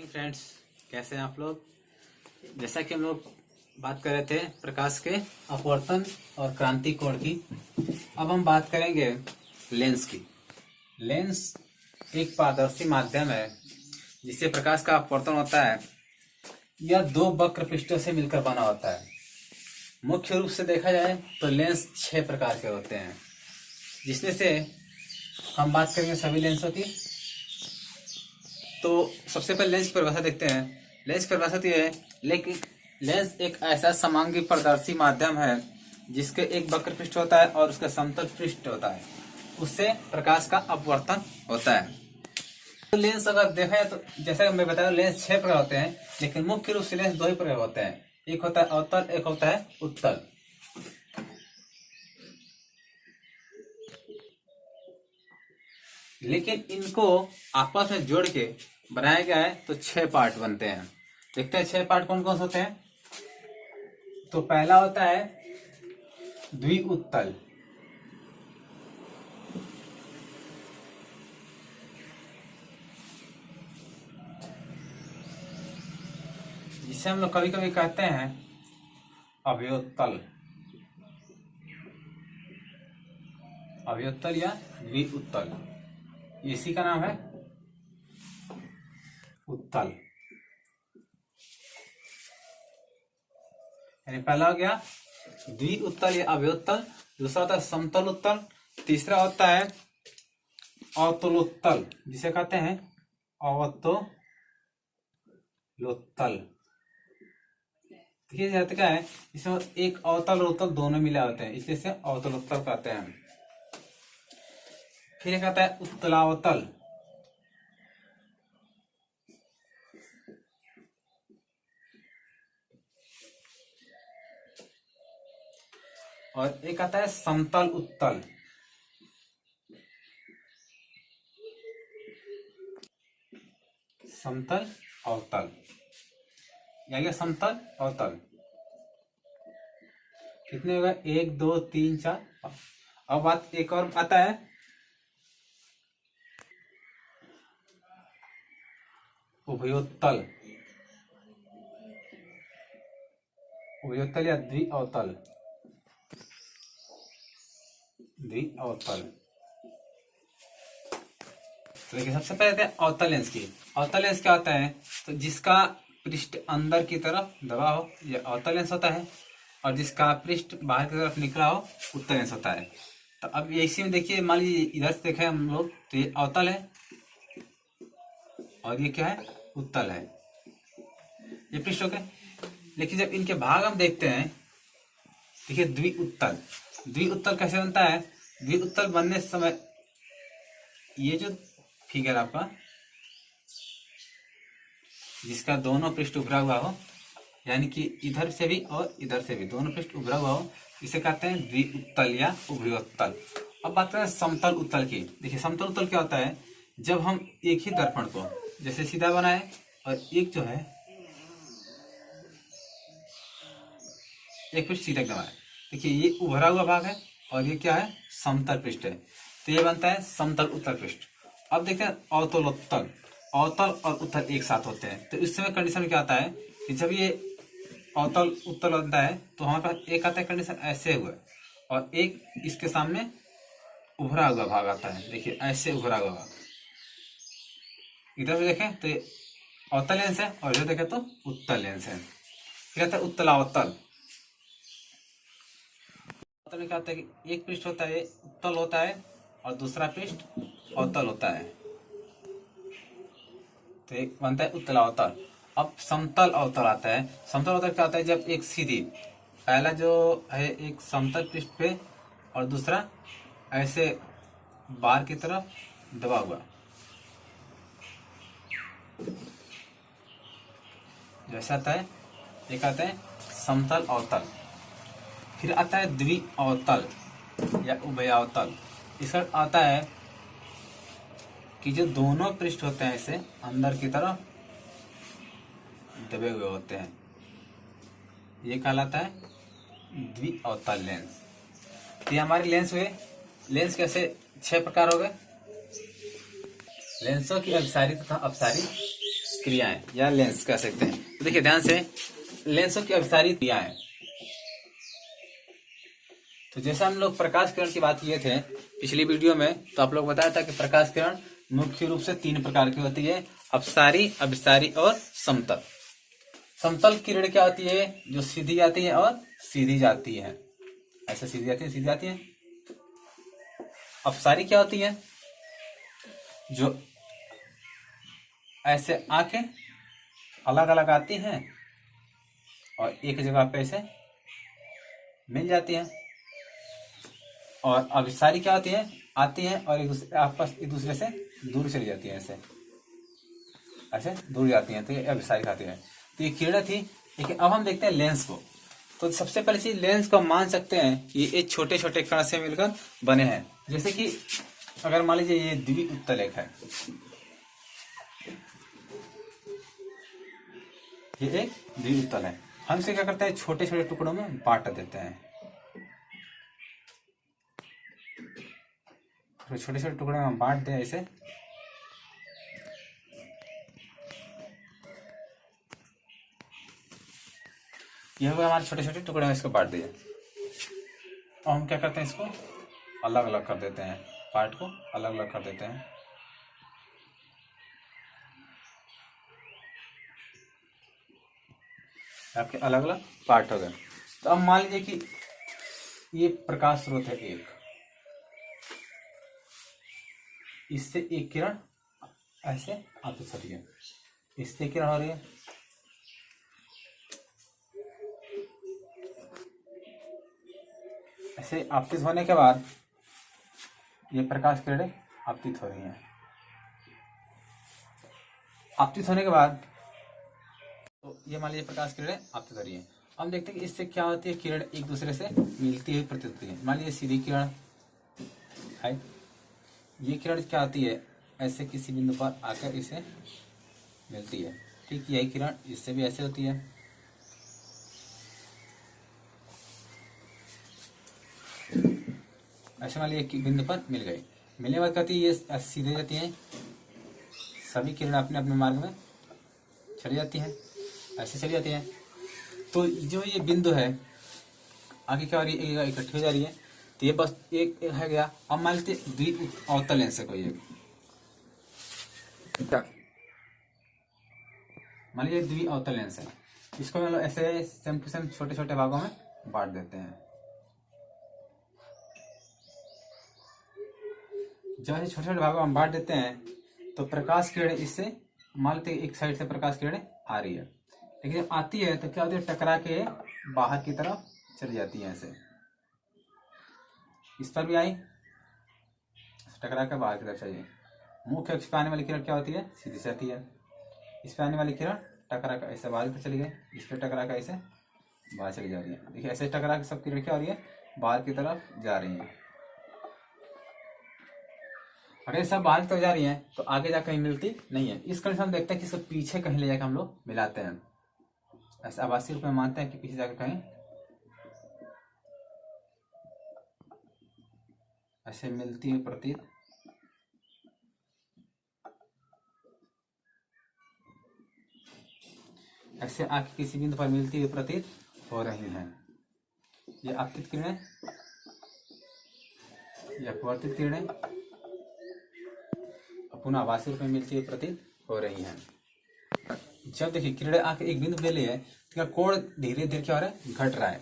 Friends, कैसे हैं आप लोग। जैसा कि हम लोग बात कर रहे थे प्रकाश के अपवर्तन और क्रांति कोण की, अब हम बात करेंगे लेंस की। लेंस एक पारदर्शी माध्यम है जिससे प्रकाश का अपवर्तन होता है। यह दो वक्र पृष्ठों से मिलकर बना होता है। मुख्य रूप से देखा जाए तो लेंस 6 प्रकार के होते हैं, जिसमें से हम बात करेंगे सभी लेंसों की। तो सबसे पहले लेंस की परिभाषा देखते हैं। लेंस की परिभाषा तो यह है, लेकिन लेंस एक ऐसा समांगी पारदर्शी माध्यम है जिसके एक वक्र पृष्ठ होता है और उसका समतल पृष्ठ होता है, उससे प्रकाश का अपवर्तन होता है। तो लेंस अगर देखा जाए तो जैसा कि मैं बताया, लेंस 6 प्रकार होते हैं, लेकिन मुख्य रूप से लेंस 2 ही प्रकार होते हैं। एक होता है अवतल, एक होता है उत्तल। लेकिन इनको आपस में जोड़ के बनाया गया है तो 6 पार्ट बनते हैं। देखते हैं 6 पार्ट कौन कौन से होते हैं। तो पहला होता है द्विउत्तल। जिसे हम लोग कभी कभी कहते हैं अवयोत्तल। अवयोत्तल या द्विउत्तल, इसी का नाम है उत्तल। यानी पहला हो गया द्विउत्तल या अवयोत्तल, दूसरा होता है समतल उत्तल, तीसरा होता है अवतलोत्तल जिसे कहते हैं अवतलोत्तल। देखिए जाते क्या है, इसमें एक अवतल और उत्तल दोनों मिले होते हैं, इसलिए इसे अवतलोत्तल कहते हैं। फिर एक आता है उत्तलावतल। और एक आता है समतल उत्तल। समतल अवतल या गया समतल अवतल। कितने हो गए? 1 2 3 4। अब बात एक और आता है उभयोत्तल। उभयोत्तल या द्विअवतल। द्विअवतल। तो देखिए सबसे पहले अवतल लेंस की। अवतल लेंस क्या होता है? तो जिसका पृष्ठ अंदर की तरफ दबा हो यह अवतल लेंस होता है, और जिसका पृष्ठ बाहर की तरफ निकला हो उत्तल लेंस होता है। तो अब इसी में देखिए, मान लीजिए इधर से देखें हम लोग तो ये अवतल है और ये क्या है? उत्तल है। ये पृष्ठ हो गए। लेकिन जब इनके भाग हम देखते हैं, देखिए द्विउत्तल। द्विउत्तल कैसे बनता है? द्विउत्तल बनने समय ये जो फिगर आपका जिसका दोनों पृष्ठ उभरा हुआ हो, यानी कि इधर से भी और इधर से भी दोनों पृष्ठ उभरा हुआ हो, इसे कहते हैं द्विउत्तल या उभयोत्तल। अब बात करें समतल उत्तल की। देखिए समतल उत्तल क्या होता है? जब हम एक ही दर्पण को जैसे सीधा बनाए और एक जो है एक पृष्ठ सीधा दबाए, देखिए ये उभरा हुआ भाग है और ये क्या है? समतल पृष्ठ है, तो ये बनता है समतल उत्तल पृष्ठ। अब देखते हैं अवतलोत्तल। अवतल और उत्तल एक साथ होते हैं, तो इस समय कंडीशन क्या आता है कि जब ये अवतल उत्तल बनता है तो हमारे पास एक आता है कंडीशन ऐसे हुआ, और एक इसके सामने उभरा हुआ भाग आता है। देखिए ऐसे उभरा हुआ भाग, इधर से देखें तो ये अवतल लेंस है और इधर देखें तो उत्तल लेंस है। फिर आता है उत्तलावतल। में क्या होता है कि एक पृष्ठ होता है उत्तल होता है और दूसरा पृष्ठ अवतल होता है, तो एक बनता है उत्तलावतल। अब समतल अवतल आता है। समतल अवतल क्या होता है? जब एक सीधी, पहला जो है एक समतल पृष्ठ पे और दूसरा ऐसे बाहर की तरफ दबा हुआ, जैसा आता है एक आता है समतल अवतल। फिर आता है द्विअवतल या उभयावतल। इसका आता है कि जो दोनों पृष्ठ होते हैं इसे अंदर की तरफ दबे हुए होते हैं, ये कहलाता है द्विअवतल लेंस। तो ये हमारे लेंस हुए। लेंस कैसे 6 प्रकार हो गए? लेंसों की अभिसारी तथा अपसारी, क्रियाएं या लेंस कह सकते हैं। तो देखिए ध्यान से, लेंसों की अभिसारी क्रियाएं। तो जैसा हम लोग प्रकाश किरण की बात किए थे पिछली वीडियो में, तो आप लोग बताया था कि प्रकाश किरण मुख्य रूप से 3 प्रकार की होती है, अपसारी, अभिसारी और समतल। समतल किरण क्या होती है? जो सीधी आती है और सीधी जाती है, ऐसे सीधी जाती है, सीधी जाती है। अपसारी क्या होती है? जो ऐसे आके अलग अलग आती हैं और एक जगह पे ऐसे मिल जाती हैं। और अभिसारी क्या होती है? आती हैं और एक दूसरे से दूर चली जाती है, ऐसे ऐसे दूर जाती हैं, तो ये अभिसारी खाती है। तो ये किरणें थी। लेकिन अब हम देखते हैं लेंस को। तो सबसे पहले चीज, लेंस को मान सकते हैं कि ये छोटे छोटे कण से मिलकर बने हैं। जैसे कि अगर मान लीजिए ये द्विउत्तलक है, ये एक द्विउत्तल है। हम इसे क्या करते हैं? छोटे छोटे टुकड़ों में बांट देते हैं। छोटे छोटे टुकड़े में बांट दें इसे। ये हो गया हमारे छोटे छोटे टुकड़े में, इसको बांट दिए। और हम क्या करते हैं? इसको अलग अलग कर देते हैं, पार्ट को अलग अलग कर देते हैं। आपके अलग अलग पार्ट हो गए। तो अब मान लीजिए कि ये प्रकाश स्रोत है एक, इससे एक किरण ऐसे आपतित हो रही है, इससे किरण हो रही है, ऐसे आपतित होने के बाद ये प्रकाश किरणें आपतित हो रही हैं। आपतित होने के बाद तो ये मान लीजिए प्रकाश किरणें आपतित हो रही है। हम देखते हैं कि इससे क्या होती है, किरण एक दूसरे से मिलती हुई प्रतीत होती है। मान लीजिए सीधी किरण है, ये किरण क्या होती है? ऐसे किसी बिंदु पर आकर इसे मिलती है। ठीक, यही किरण इससे भी ऐसे होती है। ऐसे मान लीजिए एक बिंदु पर मिल गई, मिलने के बाद कहती है ये सीधे जाती है, सभी किरण अपने अपने मार्ग में चली जाती हैं, ऐसे चली जाती हैं। तो जो ये बिंदु है आगे क्या हो रही है? इकट्ठी हो जा रही है। तो ये बस एक है गया। अब मान लेते द्विअवतल लेंस है कोई एक, मान लीजिए द्विअवतल लेंस है। इसको मतलब ऐसे सेम टू सेम छोटे छोटे भागों में बांट देते हैं। जब ऐसे छोटे छोटे भागों में बांट देते हैं तो प्रकाश किरणें इससे, मान लेते एक साइड से प्रकाश किरणें आ रही है, लेकिन जब आती है तो क्या होती है? टकरा के बाहर की तरफ चली जाती है। ऐसे इस पर भी आई, टकरा के बाहर की तरफ चाहिए। मुख्य अक्ष पे आने वाली किरण क्या होती है? सीधी से आती है। इस पे आने वाली किरण टकरा कर ऐसे बाहर की चली गई, इस पे टकरा कर ऐसे बाहर चली जा रही है। देखिए ऐसे टकरा के सब किरण क्या हो रही है? बाहर की तरफ जा रही है। अगर सब बाहर की तरफ जा रही है तो आगे जा कहीं मिलती नहीं है। इस कंडीशन में देखते हैं कि इसको पीछे कहीं ले जाकर हम लोग मिलाते हैं। ऐसे आभासी रूप में मानते हैं कि पीछे जाकर कहीं ऐसे मिलती हुई प्रतीत ऐसे आके किसी बिंदु पर मिलती हुई प्रतीत हो रही हैं। ये आपतित किरणें या अपवर्तित किरणें पुनः आभासी रूप में मिलती हुई प्रतीत हो रही हैं। जब देखिए किरणें आके एक बिंदु ले ली है तो कोण धीरे धीरे क्या हो रहा है? घट रहा है।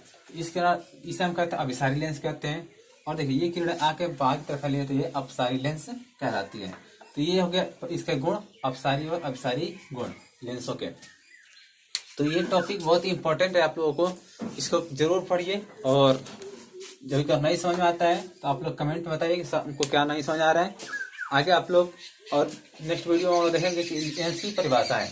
इसे हम कहते हैं अभिसारी लेंस कहते हैं। और देखिए ये किरणें आके बाहर की तरफ फैली है तो ये अपसारी लेंस कहलाती है। तो ये हो गया इसके गुण, अपसारी और अभिसारी गुण लेंसों के। तो ये टॉपिक बहुत ही इंपॉर्टेंट है आप लोगों को, इसको जरूर पढ़िए। और जब नहीं समझ में आता है तो आप लोग कमेंट में बताइए कि हमको क्या नहीं समझ आ रहा है। आगे आप लोग और नेक्स्ट वीडियो में देखेंगे कि लेंस की परिभाषा है।